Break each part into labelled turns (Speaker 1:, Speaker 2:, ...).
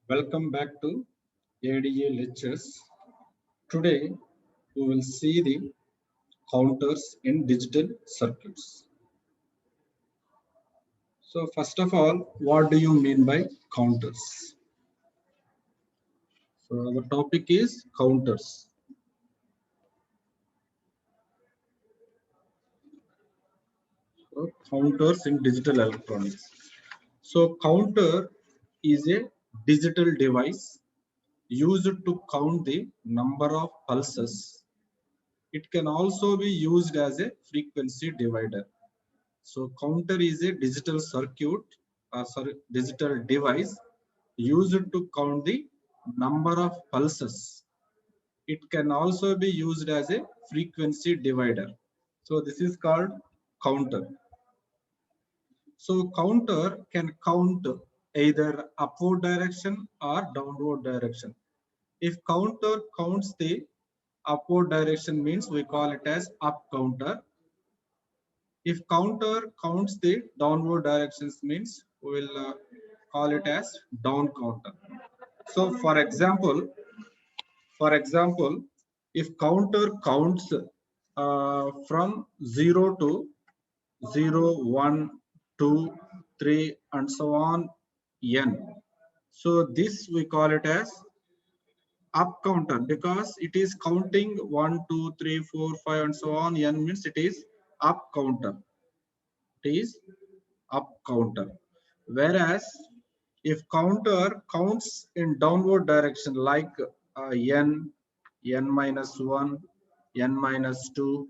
Speaker 1: Welcome back to ADA lectures. Today we will see the counters in digital circuits. So first of all, what do you mean by counters? So our topic is counters. So counters in digital electronics. So counter is a digital device used to count the number of pulses. It can also be used as a frequency divider. So counter is a digital circuit, digital device used to count the number of pulses. It can also be used as a frequency divider. So this is called counter. So counter can count either upward direction or downward direction. If counter counts the upward direction means we call it as up counter. If counter counts the downward directions means we will call it as down counter. So for example, if counter counts from 0 to 0, 1, 2, 3 and so on n. So this we call it as up counter because it is counting 1, 2, 3, 4, 5 and so on n means it is up counter. It is up counter. Whereas if counter counts in downward direction like n, n minus 1, n minus 2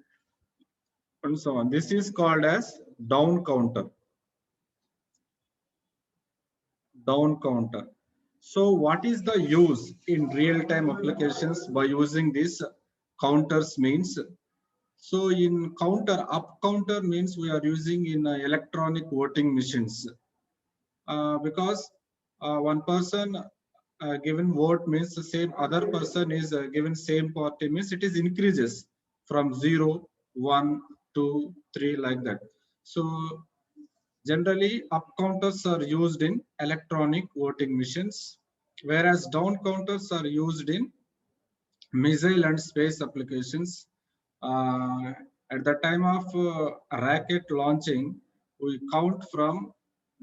Speaker 1: and so on, this is called as down counter. Down counter. So what is the use in real-time applications by using these counters means? So in counter, up counter means we are using in electronic voting machines. Because one person given vote means the same other person is given same party means it is increases from 0, 1, 2, 3 like that. So generally up counters are used in electronic voting machines, whereas down counters are used in missile and space applications. Uh, at the time of rocket launching, we count from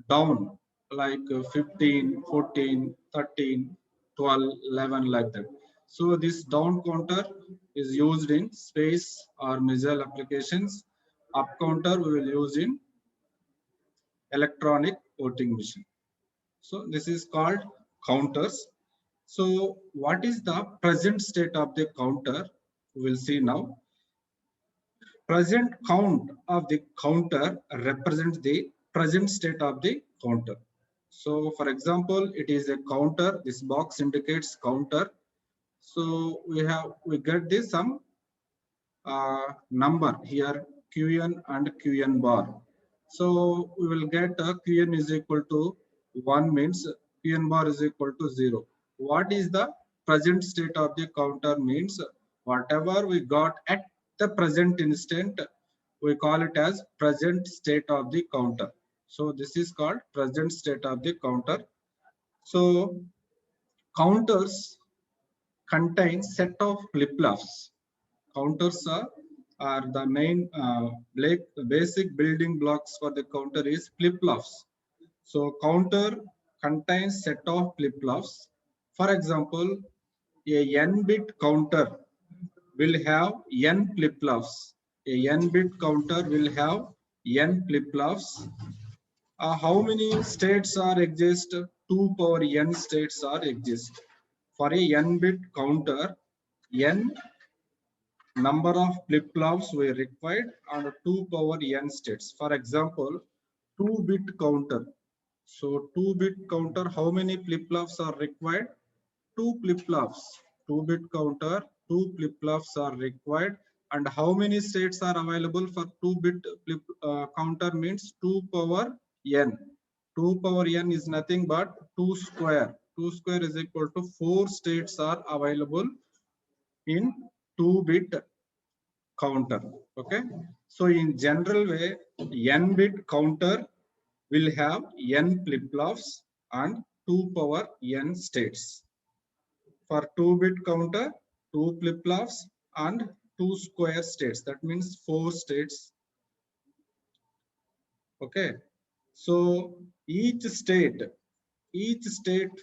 Speaker 1: down like 15, 14, 13, 12, 11 like that. So this down counter is used in space or missile applications. Up counter we will use in electronic voting machine. So this is called counters. So what is the present state of the counter? We will see now. Present count of the counter represents the present state of the counter. So for example, it is a counter. This box indicates counter. So we get this some number here qn and qn bar. So we will get qn is equal to 1 means qn bar is equal to 0. What is the present state of the counter means whatever we got at the present instant we call it as present state of the counter. So this is called present state of the counter. So counters contain set of flip-flops. Counters are the main basic building blocks for the counter is flip-flops. So counter contains set of flip-flops. For example, a n-bit counter will have n flip-flops. A n-bit counter will have n flip-flops. How many states are exist? 2 power n states are exist. For a n-bit counter, n number of flip-flops were required and 2 power n states. For example, 2-bit counter. So 2-bit counter, how many flip-flops are required? 2 flip-flops. 2-bit counter, 2 flip-flops are required. And how many states are available for 2-bit counter means 2 power n. 2 power n is nothing but 2 square. 2 square is equal to 4 states are available in 2-bit counter. Okay. So in general way, n-bit counter will have n flip-flops and 2 power n states. For 2-bit counter, 2 flip-flops and 2 square states. That means 4 states. Okay. So each state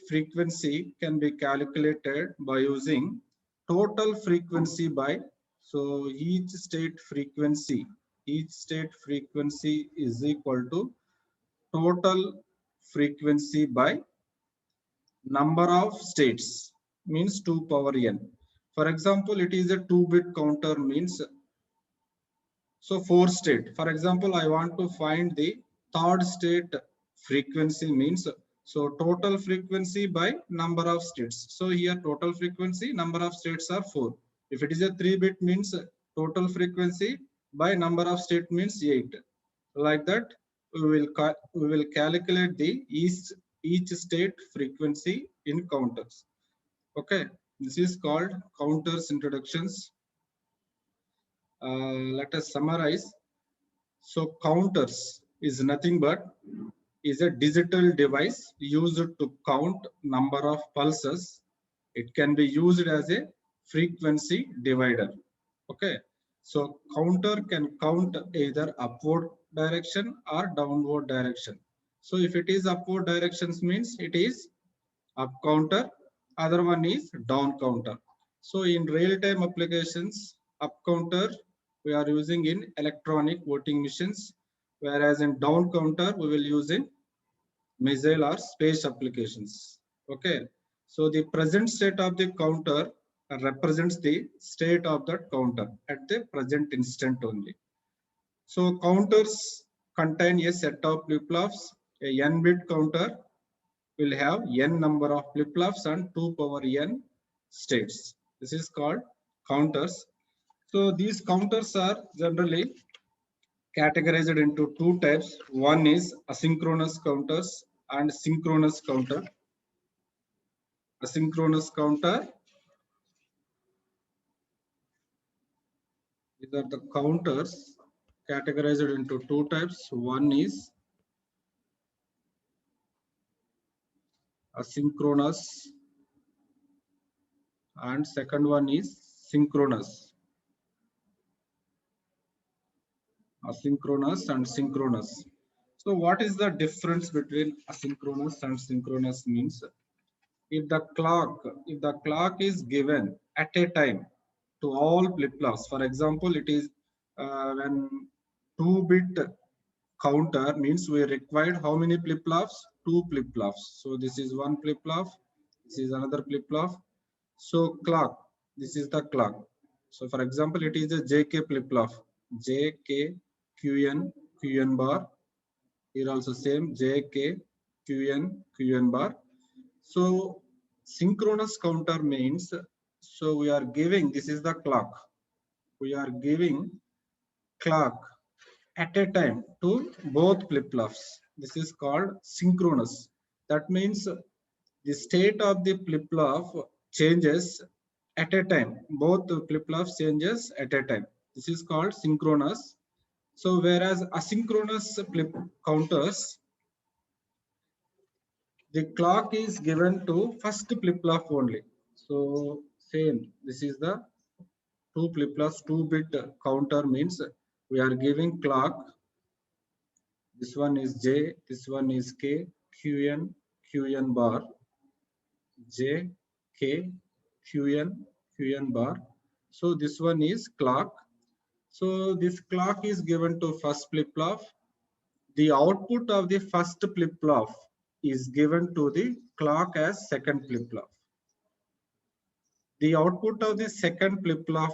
Speaker 1: frequency can be calculated by using total frequency by, so each state frequency is equal to total frequency by number of states, means 2 power n. For example, it is a 2-bit counter, means so 4 state. For example, I want to find the third state frequency, means so total frequency by number of states. So here total frequency, number of states are 4. If it is a 3-bit, means total frequency by number of state means 8. Like that, we will calculate the each state frequency in counters. Okay, this is called counters introductions. Let us summarize. So counters is nothing but is a digital device used to count number of pulses. It can be used as a frequency divider. Okay. So counter can count either upward direction or downward direction. So if it is upward directions, means it is up counter, other one is down counter. So in real-time applications, up counter we are using in electronic voting machines, whereas in down counter we will use in missile or space applications. Okay, so the present state of the counter represents the state of that counter at the present instant only. So counters contain a set of flip-flops. A n-bit counter will have n number of flip-flops and 2 power n states. This is called counters. So these counters are generally categorized into 2 types. One is asynchronous counters and synchronous counter. Asynchronous counter, these are the counters categorized into 2 types. One is asynchronous and second one is synchronous. Asynchronous and synchronous. So what is the difference between asynchronous and synchronous means? If the clock is given at a time to all flip-flops, for example, it is when 2-bit counter means we required how many flip-flops? 2 flip-flops. So this is one flip-flop, this is another flip-flop. So clock, this is the clock. So for example, it is a JK flip-flop, JK QN QN bar. Here also same JK QN bar. So synchronous counter means, so we are giving, this is the clock. We are giving clock at a time to both flip-flops. This is called synchronous. That means the state of the flip-flop changes at a time. Both flip-flops changes at a time. This is called synchronous. So whereas asynchronous flip counters, the clock is given to first flip-flop only. So same, this is the 2 flip-flops, 2-bit counter means we are giving clock. This one is J, this one is K, QN bar, J, K, QN bar. So this one is clock. So this clock is given to first flip-flop. The output of the first flip-flop is given to the clock as second flip-flop. The output of the second flip-flop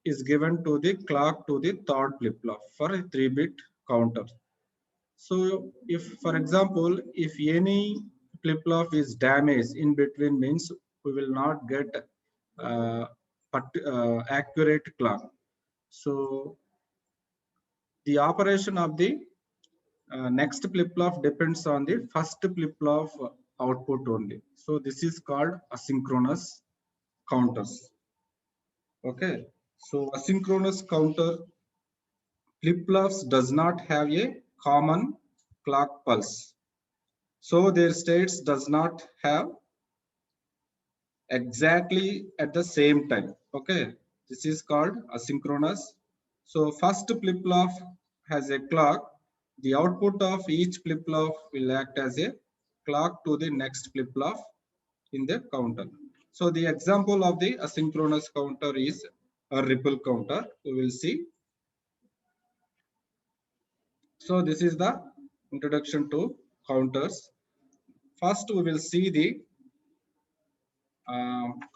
Speaker 1: is given to the clock to the third flip-flop for a 3-bit counter. So if, for example, if any flip-flop is damaged in between, means we will not get accurate clock. So the operation of the next flip-flop depends on the first flip-flop output only. So this is called asynchronous counters. Okay. So asynchronous counter flip-flops does not have a common clock pulse. So their states does not have exactly at the same time. Okay, this is called asynchronous. So first flip-flop has a clock. The output of each flip-flop will act as a clock to the next flip-flop in the counter. So the example of the asynchronous counter is a ripple counter. We will see. So this is the introduction to counters. First we will see the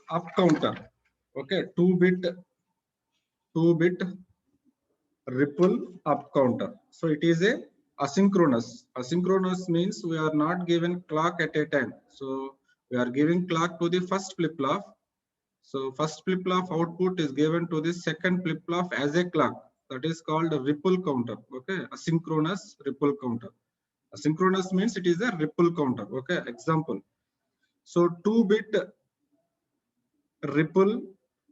Speaker 1: up counter. Okay, 2-bit ripple up counter. So it is a asynchronous. Asynchronous means we are not given clock at a time. So we are giving clock to the first flip-flop. So first flip-flop output is given to the second flip-flop as a clock. That is called a ripple counter. Okay, asynchronous ripple counter. Asynchronous means it is a ripple counter. Okay, example. So 2-bit ripple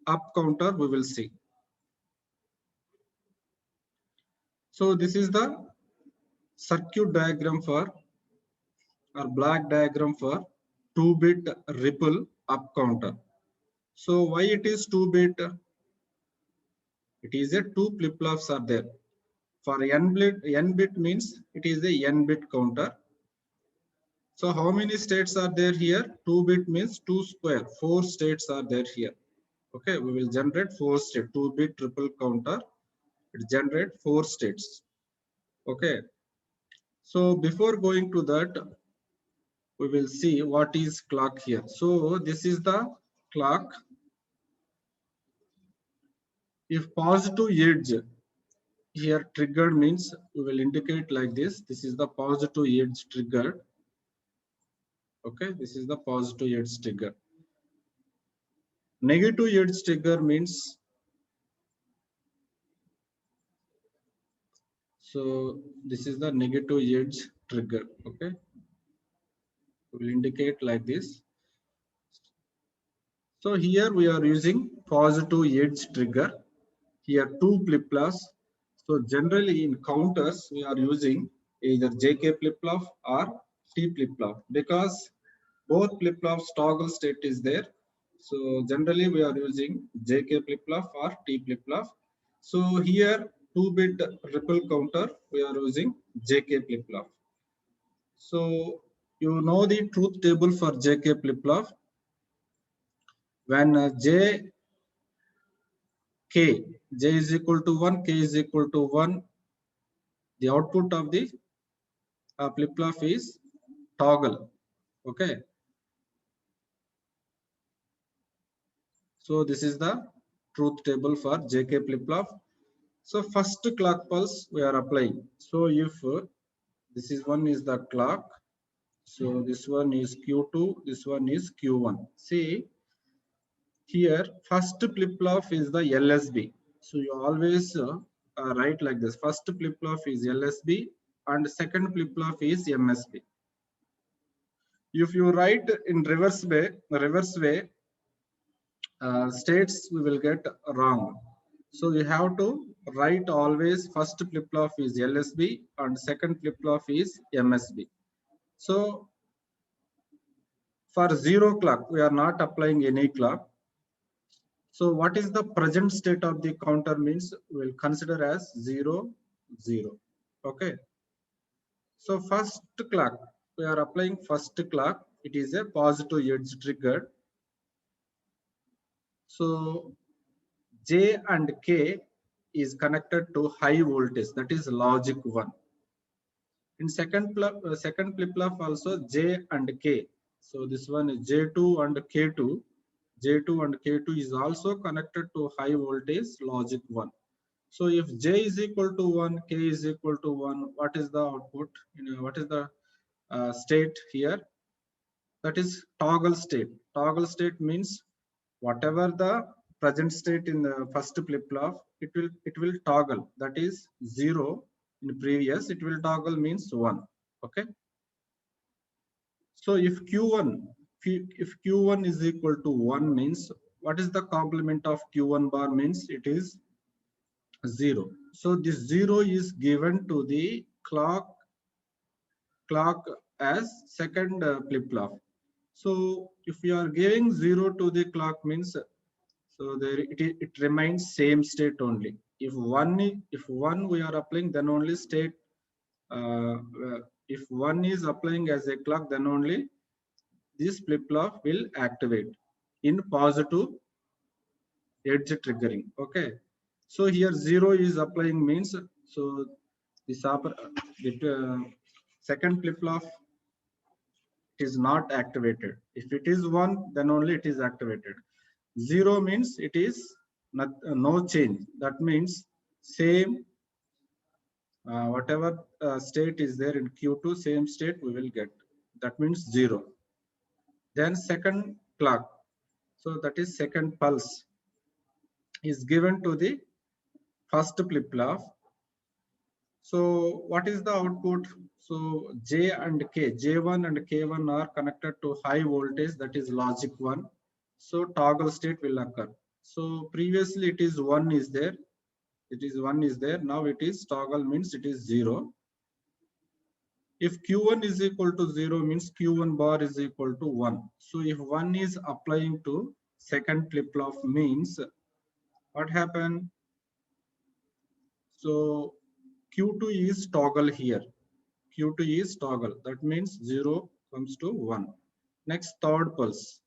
Speaker 1: up counter we will see. So this is the circuit diagram for or black diagram for 2-bit ripple up counter. So why it is 2-bit? It is a 2 flip-flops are there. For n bit means it is a n-bit counter. So how many states are there here? 2-bit means 2 square. 4 states are there here. Okay, we will generate 4 states. 2-bit ripple counter. It generate 4 states. Okay. So before going to that, we will see what is clock here. So this is the clock. If positive edge here triggered means we will indicate like this. This is the positive edge triggered. Okay, this is the positive edge trigger. Negative edge trigger means, so this is the negative edge trigger. Okay, we will indicate like this. So here we are using positive edge trigger. Here 2 flip-flops. So generally in counters we are using either JK flip-flop or T flip-flop because both flip-flops toggle state is there. So generally we are using JK flip-flop or T flip-flop. So here 2-bit ripple counter we are using JK flip-flop. So you know the truth table for JK flip-flop. When J is equal to 1, K is equal to 1, the output of the flip-flop is toggle. Okay. So this is the truth table for JK flip-flop. So first clock pulse we are applying. So if this is one is the clock, so this one is Q2, this one is Q1. See here, first flip-flop is the LSB. So you always write like this. First flip-flop is LSB and second flip-flop is MSB. If you write in reverse way, states we will get wrong. So you have to write always first flip-flop is LSB and second flip-flop is MSB. So for 0 clock, we are not applying any clock. So what is the present state of the counter means we will consider as 0, 0. Okay. So first clock, we are applying first clock. It is a positive edge triggered. So J and K is connected to high voltage, that is logic 1. In second flip-flop also J and K. So this one is J2 and K2. J2 and K2 is also connected to high voltage logic 1. So if J is equal to 1, K is equal to 1, what is the output? What is the state here? That is toggle state. Toggle state means whatever the present state in the first flip-flop, it will toggle. That is 0 in previous. It will toggle means 1. Okay. So if Q1 is equal to 1 means what is the complement of Q1 bar means it is 0. So this 0 is given to the clock as second flip-flop. So if you are giving 0 to the clock means, so there it remains same state only. If one we are applying, then only state. If one is applying as a clock, then only this flip-flop will activate in positive edge triggering. Okay, so here 0 is applying means, so this the second flip-flop is not activated. If it is 1, then only it is activated. 0 means it is not, no change. That means same whatever state is there in Q2, same state we will get. That means 0. Then second clock, so that is second pulse is given to the first flip-flop. So what is the output? So J and K, J1 and K1 are connected to high voltage, that is logic 1. So toggle state will occur. So previously it is 1 is there. It is 1 is there. Now it is toggle means it is 0. If Q1 is equal to 0 means Q1 bar is equal to 1. So if 1 is applying to second flip-flop means what happened? So Q2 is toggle here. Q2 is toggle. That means 0 comes to 1. Next, third pulse.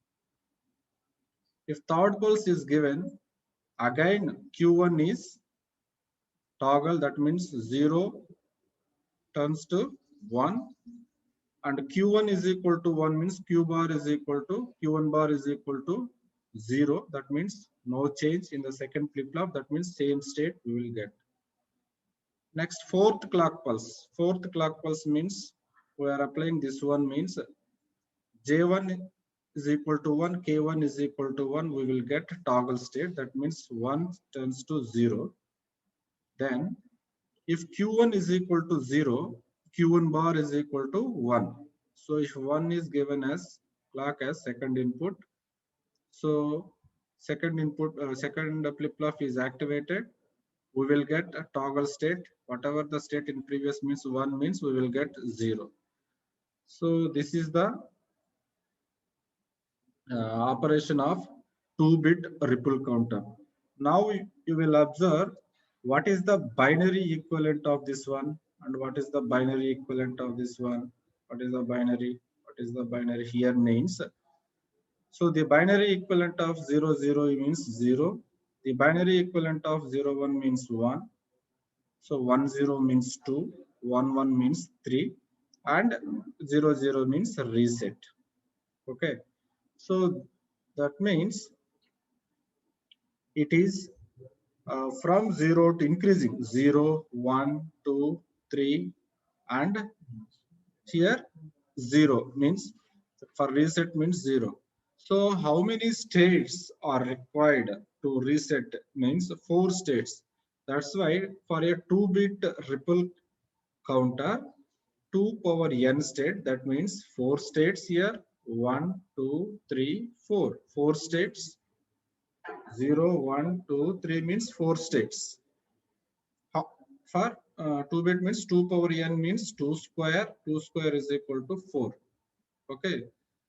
Speaker 1: If third pulse is given, again Q1 is toggle. That means 0 turns to 1. And Q1 is equal to 1 means Q bar is equal to, Q1 bar is equal to 0. That means no change in the second flip-flop. That means same state we will get. Next, fourth clock pulse. Fourth clock pulse means we are applying this one means J1 is equal to 1, K1 is equal to 1. We will get toggle state. That means 1 turns to 0. Then if Q1 is equal to 0, Q1 bar is equal to 1. So if 1 is given as clock as second input, so second input, second flip-flop is activated. We will get a toggle state. Whatever the state in previous means 1 means we will get 0. So this is the operation of 2-bit ripple counter. Now you will observe what is the binary equivalent of this one and what is the binary equivalent of this one. What is the binary? What is the binary here means? So the binary equivalent of 0, 0 means 0. The binary equivalent of 0, 1 means 1. So 1, 0 means 2. 1, 1 means 3. And 0, 0 means reset. Okay. So that means it is from 0 to increasing 0, 1, 2, 3, and here 0 means for reset means 0. So how many states are required to reset means 4 states. That's why for a 2-bit ripple counter 2 power n state, that means 4 states here. 1, 2, 3, 4. 4 states. 0, 1, 2, 3 means 4 states. For 2-bit means 2 power n means 2 square. 2 square is equal to 4. Okay.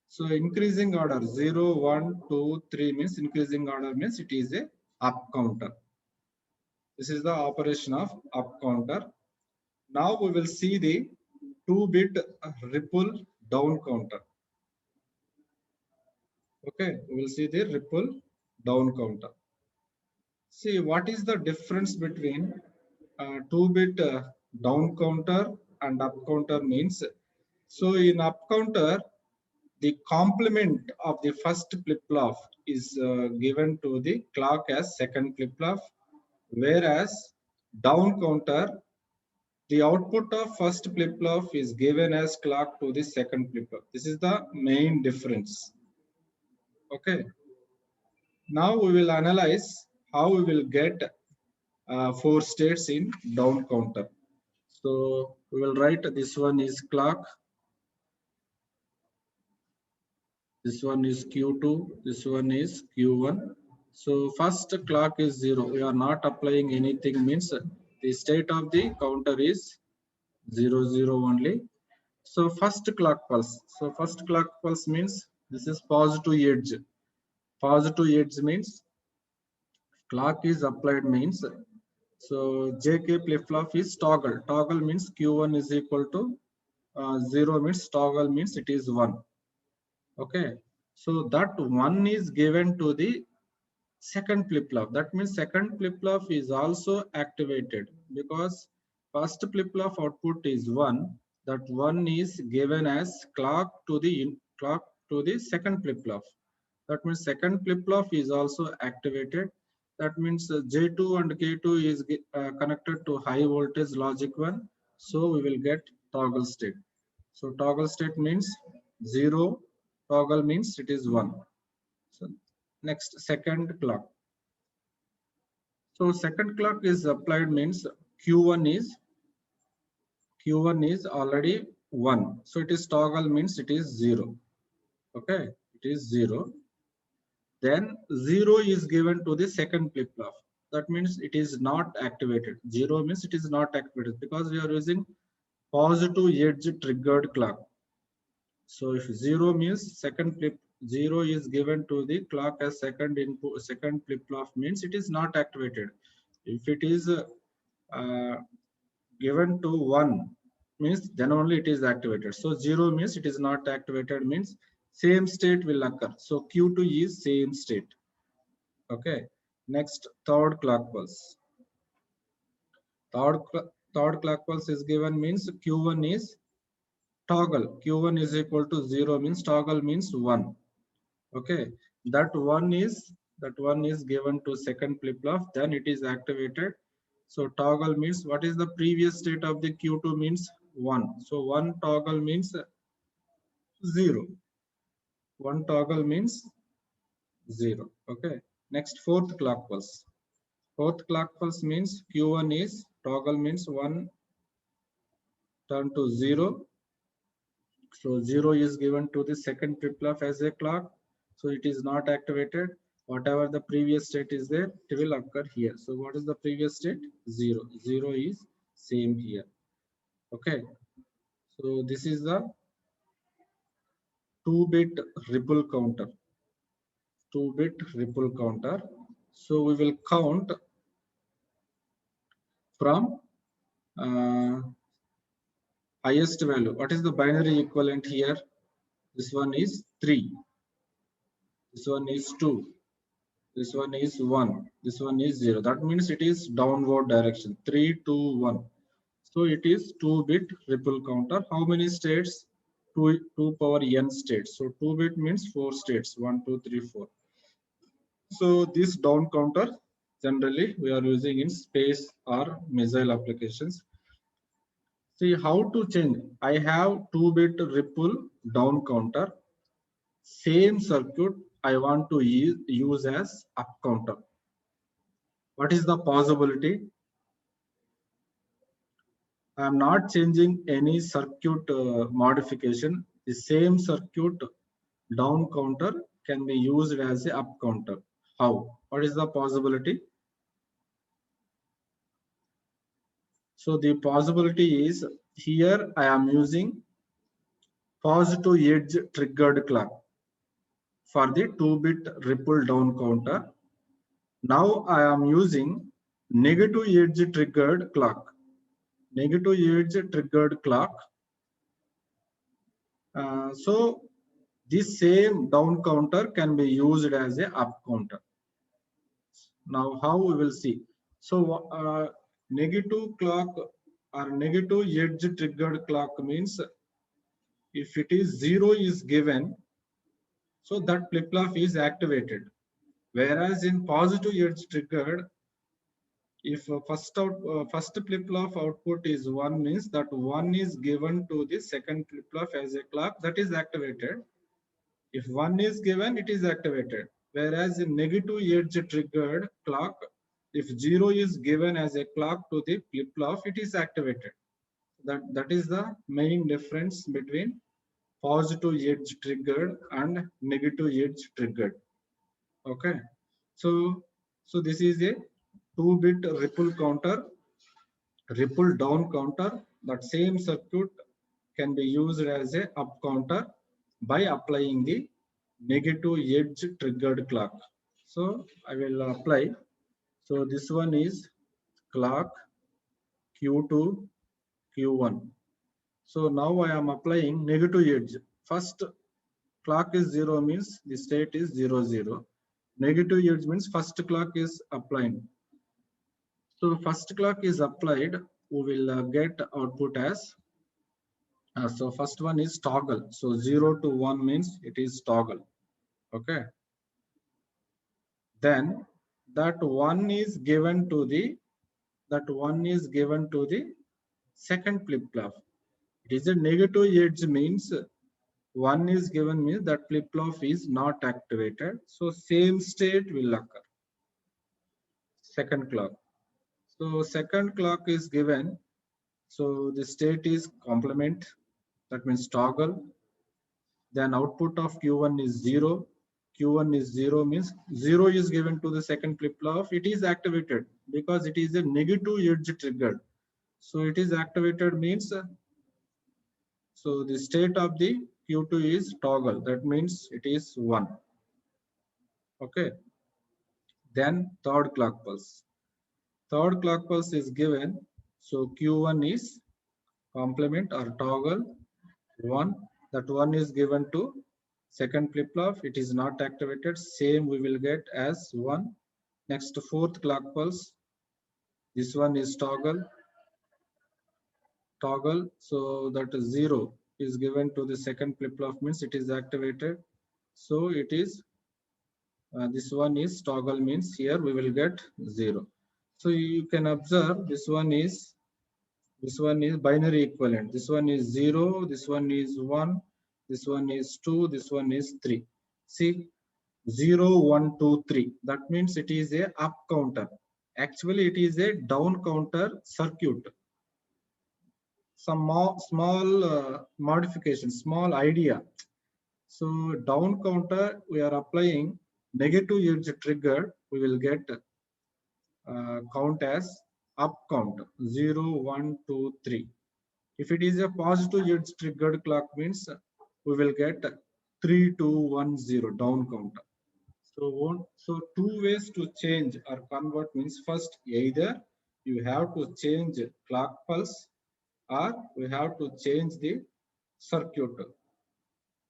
Speaker 1: So increasing order 0, 1, 2, 3 means increasing order means it is a up counter. This is the operation of up counter. Now we will see the 2-bit ripple down counter. Okay, we will see the ripple down counter. See what is the difference between 2-bit down counter and up counter means. So in up counter, the complement of the first flip-flop is given to the clock as second flip-flop, whereas down counter, the output of first flip-flop is given as clock to the second flip-flop. This is the main difference. Okay. Now we will analyze how we will get 4 states in down counter. So we will write this one is clock. This one is Q2. This one is Q1. So first clock is 0. We are not applying anything means the state of the counter is 0, 0 only. So first clock pulse. So first clock pulse means this is positive edge. Positive edge means clock is applied means, so JK flip flop is toggle. Toggle means Q1 is equal to 0 means toggle means it is 1. Okay. So that 1 is given to the second flip flop. That means second flip flop is also activated because first flip flop output is 1. That 1 is given as clock to the second flip flop. That means second flip flop is also activated. That means J2 and K2 is connected to high voltage logic 1. So we will get toggle state. So toggle state means 0. Toggle means it is 1. So next second clock. So second clock is applied means Q1 is already 1. So it is toggle means it is 0. Okay, it is 0. Then 0 is given to the second flip flop. That means it is not activated. 0 means it is not activated because we are using positive edge triggered clock. So if 0 means second flip 0 is given to the clock as second input, second flip flop means it is not activated. If it is given to 1 means then only it is activated. So 0 means it is not activated means same state will occur. So Q2 is same state. Okay. Next third clock pulse. Third, third clock pulse is given means Q1 is toggle. Q1 is equal to 0 means toggle means 1. Okay. That one is given to second flip flop, then it is activated. So toggle means what is the previous state of the Q2 means 1. So 1 toggle means 0. 1 toggle means 0. Okay. Next fourth clock pulse. Fourth clock pulse means Q1 is toggle means 1 turn to 0. So 0 is given to the second flip flop as a clock. So it is not activated. Whatever the previous state is there, it will occur here. So what is the previous state? 0. 0 is same here. Okay. So this is the 2-bit ripple counter. 2-bit ripple counter. So we will count from highest value. What is the binary equivalent here? This one is 3. This one is 2. This one is 1. This one is 0. That means it is downward direction. 3, 2, 1. So it is 2-bit ripple counter. How many states? 2 power n states. So 2-bit means 4 states. 1, 2, 3, 4. So this down counter generally we are using in space or missile applications. See how to change. I have 2-bit ripple down counter. Same circuit I want to use as up counter. What is the possibility? I am not changing any circuit modification. The same circuit down counter can be used as a up counter. How? What is the possibility? So the possibility is here I am using positive edge triggered clock for the 2-bit ripple down counter. Now I am using negative edge triggered clock. Negative edge triggered clock. So this same down counter can be used as a up counter. Now how we will see. So negative clock or negative edge triggered clock means if it is 0 is given, so that flip flop is activated. Whereas in positive edge triggered, if first flip flop output is 1 means that 1 is given to the second flip flop as a clock, that is activated. If 1 is given, it is activated. Whereas in negative edge triggered clock, if 0 is given as a clock to the flip flop, it is activated. That is the main difference between positive edge triggered and negative edge triggered. Okay. So this is a 2-bit ripple counter, ripple down counter. That same circuit can be used as a up counter by applying the negative edge triggered clock. So I will apply. So this one is clock Q2, Q1. So now I am applying negative edge. First clock is 0 means the state is 0, 0. Negative edge means first clock is applied. So first clock is applied, we will get output as, so first one is toggle. So 0 to 1 means it is toggle. Okay. Then that one is given to the second flip-flop. It is a negative edge means one is given means that flip-flop is not activated. So same state will occur. Second clock. So second clock is given. So the state is complement. That means toggle. Then output of Q1 is 0. Q1 is 0 means 0 is given to the second flip-flop. It is activated because it is a negative edge triggered. So it is activated means, so the state of the Q2 is toggle. That means it is 1. Okay. Then third clock pulse. Third clock pulse is given. So Q1 is complement or toggle 1. That 1 is given to second flip-flop. It is not activated. Same we will get as 1. Next fourth clock pulse. This one is toggle. So that 0 is given to the second flip-flop means it is activated. So it is this one is toggle means here we will get 0. So you can observe this one is binary equivalent. This one is 0, this one is 1, this one is 2, this one is 3. See, 0, 1, 2, 3. That means it is a up counter. Actually, it is a down counter circuit. Some more small modification, small idea. So down counter, we are applying negative edge trigger. We will get count as up count 0, 1, 2, 3. If it is a positive edge triggered clock means we will get 3, 2, 1, 0 down counter. So two ways to change or convert means first either you have to change clock pulse or we have to change the circuit.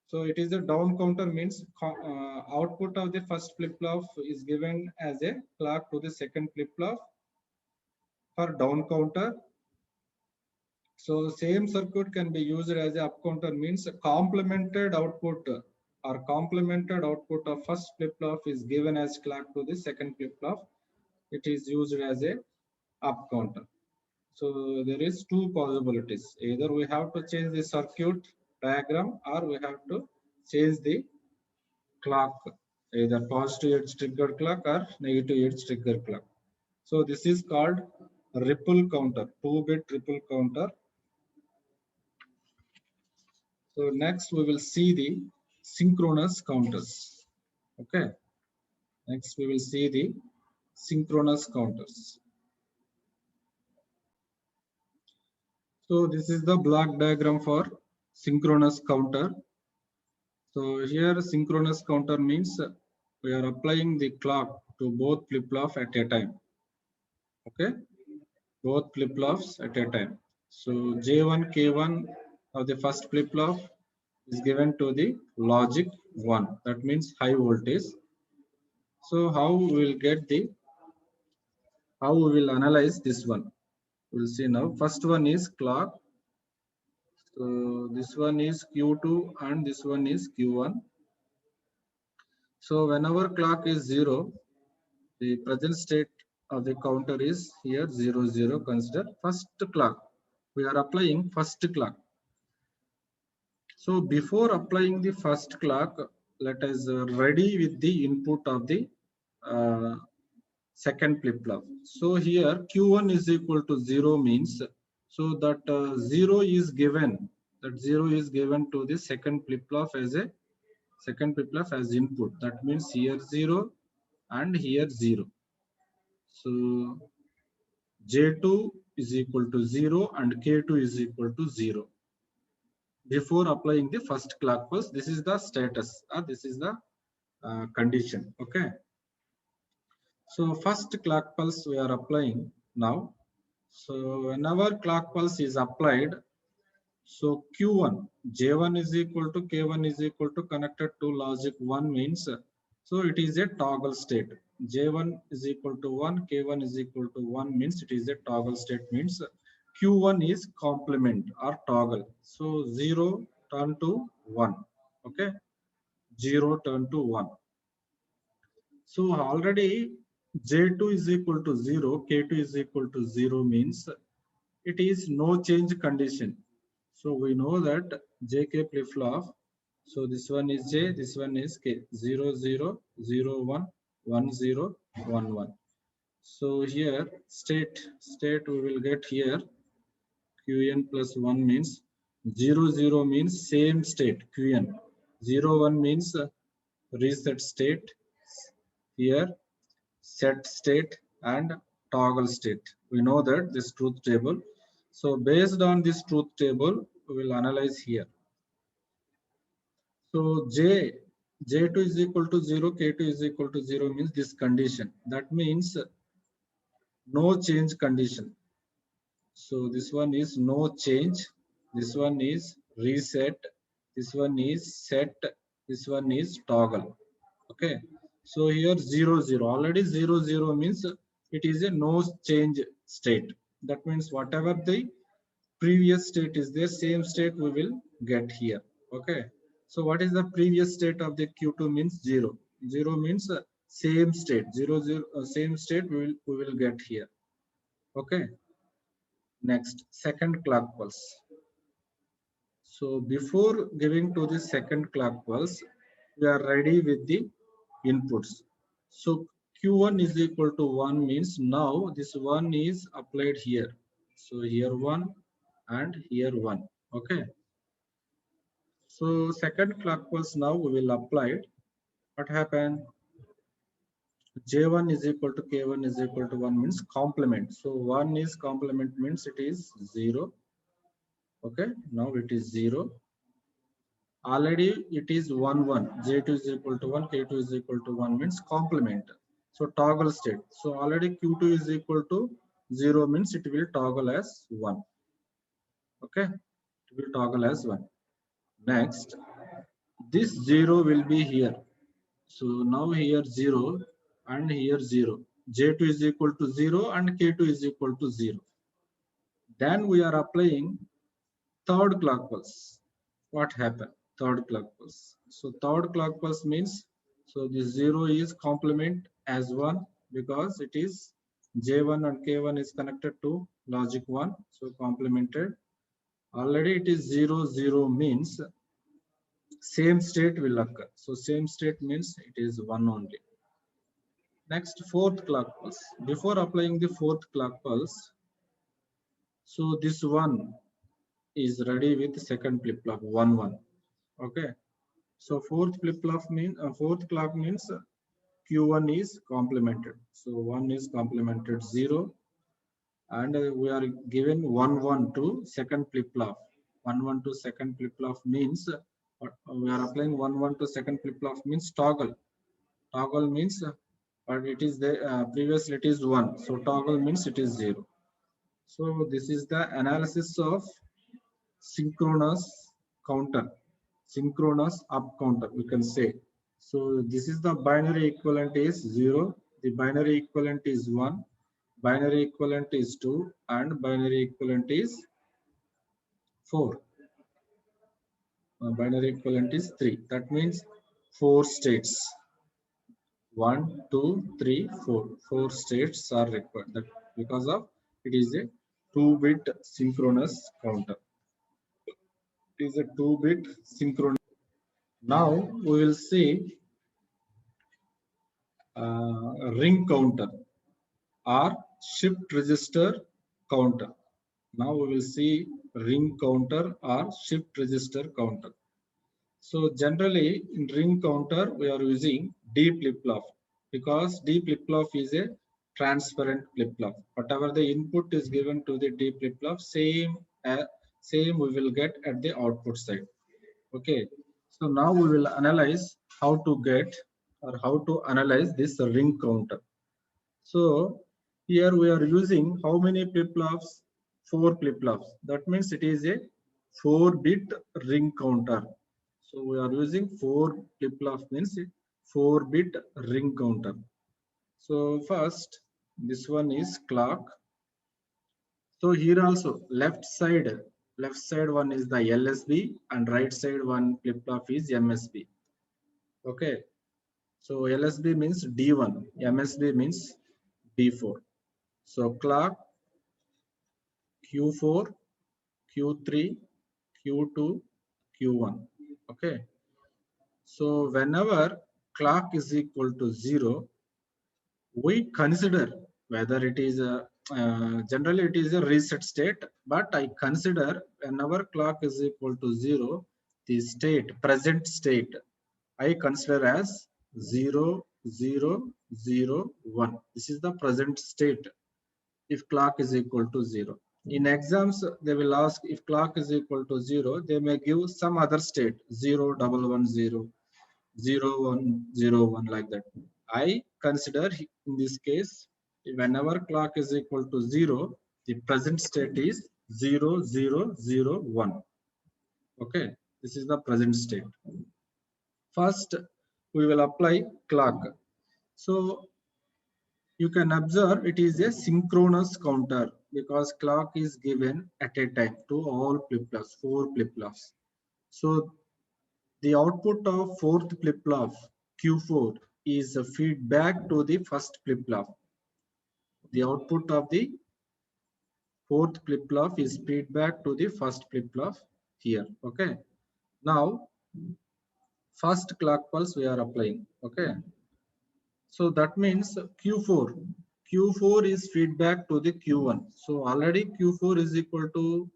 Speaker 1: So it is a down counter means output of the first flip-flop is given as a clock to the second flip-flop for down counter. So same circuit can be used as a up counter means complemented output or complemented output of first flip-flop is given as clock to the second flip-flop. It is used as a up counter. So there is two possibilities. Either we have to change the circuit diagram or we have to change the clock, either positive edge trigger clock or negative edge trigger clock. So this is called ripple counter, 2-bit ripple counter. So next we will see the synchronous counters. Okay. Next we will see the synchronous counters. So this is the block diagram for synchronous counter. So here synchronous counter means we are applying the clock to both flip-flops at a time. Okay, both flip-flops at a time. So J1, K1 of the first flip-flop is given to the logic 1. That means high voltage. So how we will analyze this one? We'll see now. First one is clock. So this one is Q2 and this one is Q1. So whenever clock is 0, the present state of the counter is here 0, 0. Consider first clock. We are applying first clock. So before applying the first clock, let us ready with the input of the second flip-flop. So here Q1 is equal to 0 means, so that 0 is given. That 0 is given to the second flip-flop as input. That means here 0 and here 0. So J2 is equal to 0 and K2 is equal to 0. before applying the first clock pulse. This is the status, this is the condition. Okay, so first clock pulse we are applying now. So whenever clock pulse is applied, so Q1, J1 is equal to K1 is equal to connected to logic 1 means, so it is a toggle state. J1 is equal to 1, K1 is equal to 1 means it is a toggle state, means Q1 is complement or toggle. So 0 turn to 1. Okay, 0 turn to 1. So already J2 is equal to 0, K2 is equal to 0 means it is no change condition. So we know that JK flip-flop. So this one is J, this one is K. 0, 0, 0, 1, 1, 0, 1, 1. So here state we will get here Qn plus 1 means 0, 0 means same state Qn. 0, 1 means reset state. Here set state and toggle state. We know that this truth table. So based on this truth table, we will analyze here. So J2 is equal to 0, K2 is equal to 0 means this condition. That means no change condition. So this one is no change. This one is reset. This one is set. This one is toggle. Okay. So here 0, 0. Already 0, 0 means it is a no change state. That means whatever the previous state is there, same state we will get here. Okay. So what is the previous state of the Q2 means 0. 0 means same state. 0, 0 same state we will get here. Okay. Next, second clock pulse. So before giving to the second clock pulse, we are ready with the inputs. So Q1 is equal to 1 means now this 1 is applied here. So here 1 and here 1. Okay. So second clock pulse now we will apply it. What happened? J1 is equal to K1 is equal to 1 means complement. So 1 is complement means it is 0. Okay. Now it is 0. Already it is 1 1. J2 is equal to 1, K2 is equal to 1 means complement. So toggle state. So already Q2 is equal to 0 means it will toggle as 1. Okay, it will toggle as 1. Next, this 0 will be here. So now here 0 and here 0. J2 is equal to 0 and K2 is equal to 0. Then we are applying third clock pulse. What happened? Third clock pulse. So third clock pulse means, so this 0 is complement as 1 because it is J1 and K1 is connected to logic 1. So complemented. Already it is 0, 0 means same state will occur. So same state means it is 1 only. Next, fourth clock pulse. Before applying the fourth clock pulse, so this 1 is ready with second flip flop 1 1. Okay. So fourth clock means Q1 is complemented. So 1 is complemented 0 and we are given 1 1 to second flip flop. 1 1 to second flip flop means we are applying 1 1 to second flip flop means toggle. Toggle means but it is the previously it is 1. So toggle means it is 0. So this is the analysis of synchronous counter, synchronous up counter we can say. So this is the binary equivalent is 0, the binary equivalent is 1, binary equivalent is 2 and binary equivalent is 4. Binary equivalent is 3. That means 4 states. 1 2 3 4. 4 states are required, that because of it is a 2-bit synchronous counter. It is a 2-bit synchronous. Now we will see ring counter or shift register counter. Now we will see ring counter or shift register counter. So generally in ring counter we are using D flip-flop because D flip-flop is a transparent flip-flop. Whatever the input is given to the D flip-flop, same we will get at the output side. Okay, so now we will analyze how to get or how to analyze this ring counter. So here we are using how many flip-flops? 4 flip-flops. That means it is a 4-bit ring counter. So we are using 4 flip-flops means 4-bit ring counter. So first, this one is clock. So here also left side one is the LSB and right side one flip-flop is MSB. Okay. So LSB means D1, MSB means D4. So clock Q4, Q3, Q2, Q1. Okay. So whenever clock is equal to 0, we consider whether it is a generally it is a reset state, but I consider whenever clock is equal to 0, the present state, I consider as 0, 0, 0, 1. This is the present state if clock is equal to 0. In exams, they will ask if clock is equal to 0, they may give some other state 0, 110, 0, 1, 0, 1 like that. I consider in this case, whenever clock is equal to 0, the present state is 0, 0, 0, 1. Okay, this is the present state. First, we will apply clock. So you can observe it is a synchronous counter because clock is given at a time to all flip-flops, 4 flip-flops. So the output of 4th flip-flop Q4 is a feedback to the first flip-flop. The output of the 4th flip-flop is feedback to the first flip-flop here. Okay. Now first clock pulse we are applying. Okay. So that means Q4 is feedback to the Q1. So already Q4 is equal to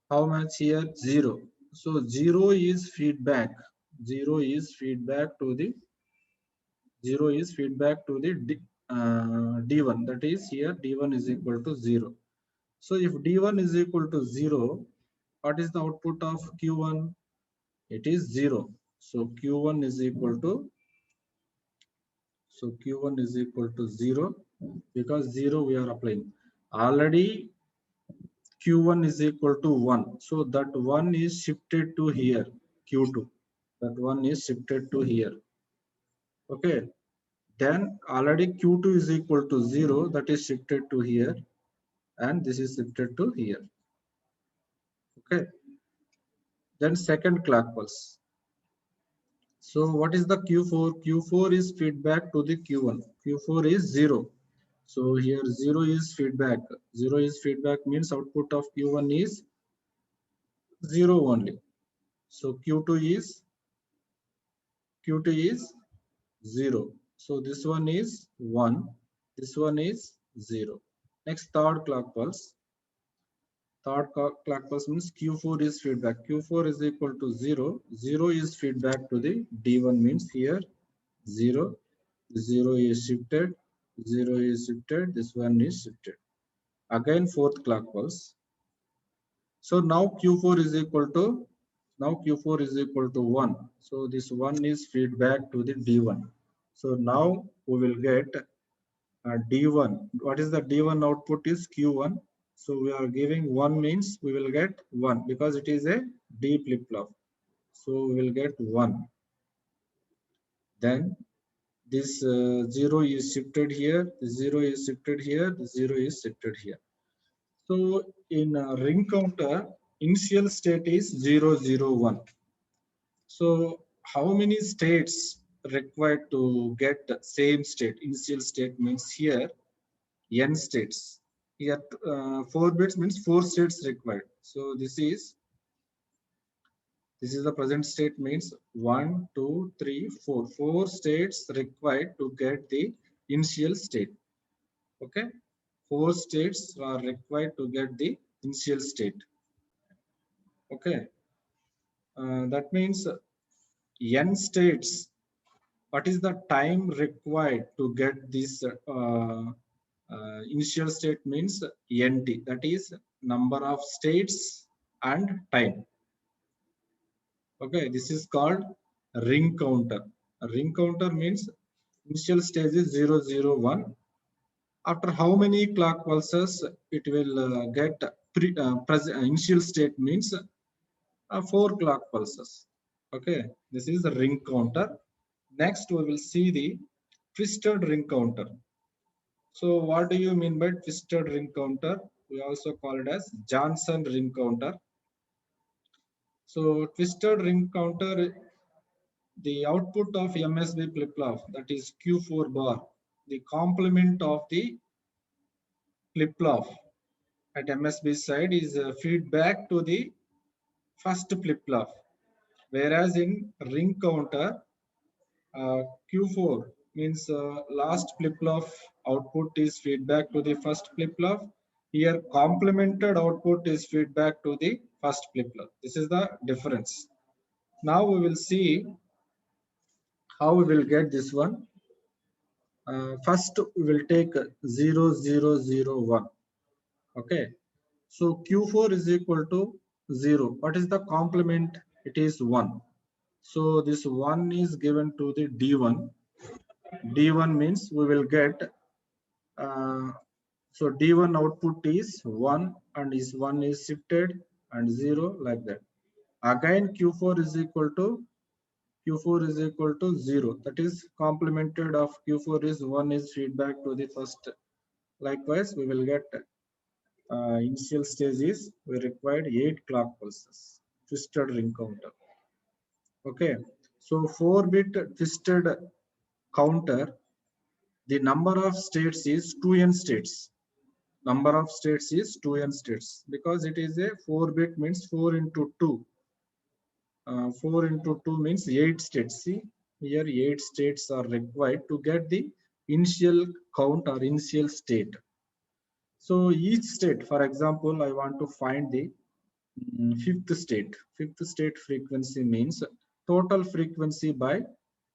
Speaker 1: how much here? 0. So 0 is feedback. 0 is feedback to the 0 is feedback to the D1. That is here D1 is equal to 0. So if D1 is equal to 0, what is the output of Q1? It is 0. So Q1 is equal to Q1 is equal to 0 because 0 we are applying. Already Q1 is equal to 1. So that 1 is shifted to here, Q2. That 1 is shifted to here. Okay. Then already Q2 is equal to 0. That is shifted to here. And this is shifted to here. Okay. Then second clock pulse. So what is the Q4? Q4 is feedback to the Q1. Q4 is 0. So here 0 is feedback. 0 is feedback means output of Q1 is 0 only. So Q2 is 0. So this one is 1. This one is 0. Next third clock pulse. Third clock pulse means Q4 is feedback. Q4 is equal to 0. 0 is feedback to the D1 means here 0. 0 is shifted. 0 is shifted. This one is shifted. Again fourth clock pulse. So now Q4 is equal to 1. So this 1 is feedback to the D1. So now we will get D1. What is the D1 output is Q1. So we are giving 1 means we will get 1 because it is a D flip-flop. So we will get 1. Then this 0 is shifted here, 0 is shifted here, 0 is shifted here. So in a ring counter, initial state is 0, 0, 1. So how many states required to get the same state? Initial state means here n states. Here 4 bits means 4 states required. So this is the present state means 1, 2, 3, 4. 4 states required to get the initial state. Okay, 4 states are required to get the initial state. Okay, that means n states. What is the time required to get this initial state means nt, that is number of states and time. Okay, this is called ring counter. A ring counter means initial stage is 0, 0, 1. After how many clock pulses it will get initial state means 4 clock pulses. Okay, this is the ring counter. Next, we will see the twisted ring counter. So, what do you mean by twisted ring counter? We also call it as Johnson ring counter. So, twisted ring counter, the output of MSB flip-flop, that is Q4 bar, the complement of the flip-flop at MSB side is feedback to the first flip-flop. Whereas in ring counter, Q4 means last flip-flop output is feedback to the first flip-flop. Here complemented output is feedback to the first flip-flop. This is the difference. Now we will see how we will get this one. First we will take 0, 0, 0, 1. Okay. So Q4 is equal to 0. What is the complement? It is 1. So this 1 is given to the D1. D1 means we will get so D1 output is 1 and is 1 is shifted and 0 like that. Again Q4 is equal to 0. That is complemented of Q4 is 1 is feedback to the first. Likewise, we will get initial stage is we required 8 clock pulses. Twisted ring counter. Okay. So 4-bit twisted counter, the number of states is 2n states. Number of states is 2n states because it is a 4-bit means 4 into 2. 4 into 2 means 8 states. See, here 8 states are required to get the initial count or initial state. So each state, for example, I want to find the fifth state. Fifth state frequency means total frequency by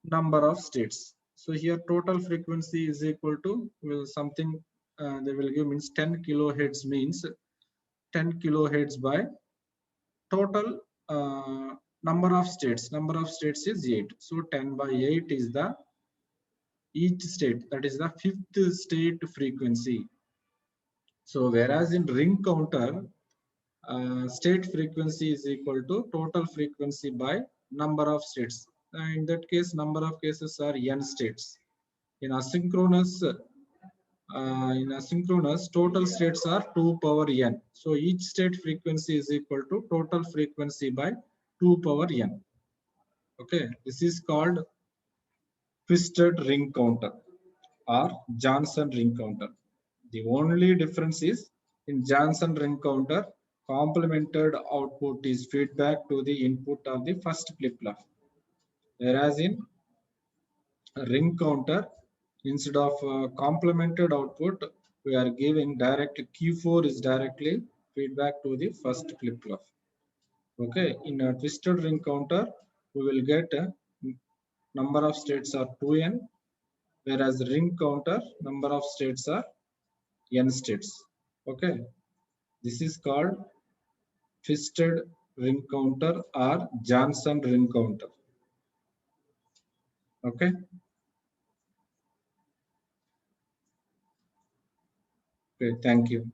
Speaker 1: number of states. So here total frequency is equal to something they will give means 10 kilohertz means 10 kilohertz by total number of states. Number of states is 8. So 10 by 8 is the each state, that is the fifth state frequency. So whereas in ring counter, state frequency is equal to total frequency by number of states. In that case, number of cases are n states. In asynchronous, total states are 2 power n. So each state frequency is equal to total frequency by 2 power n. Okay, this is called twisted ring counter or Johnson ring counter. The only difference is in Johnson ring counter, complemented output is feedback to the input of the first flip-flop. Whereas in ring counter, instead of complemented output, we are giving direct Q4 is directly feedback to the first flip-flop. Okay, in a twisted ring counter, we will get number of states are 2n, whereas ring counter number of states are n states. Okay, this is called twisted ring counter or Johnson ring counter. Okay. Okay, thank you.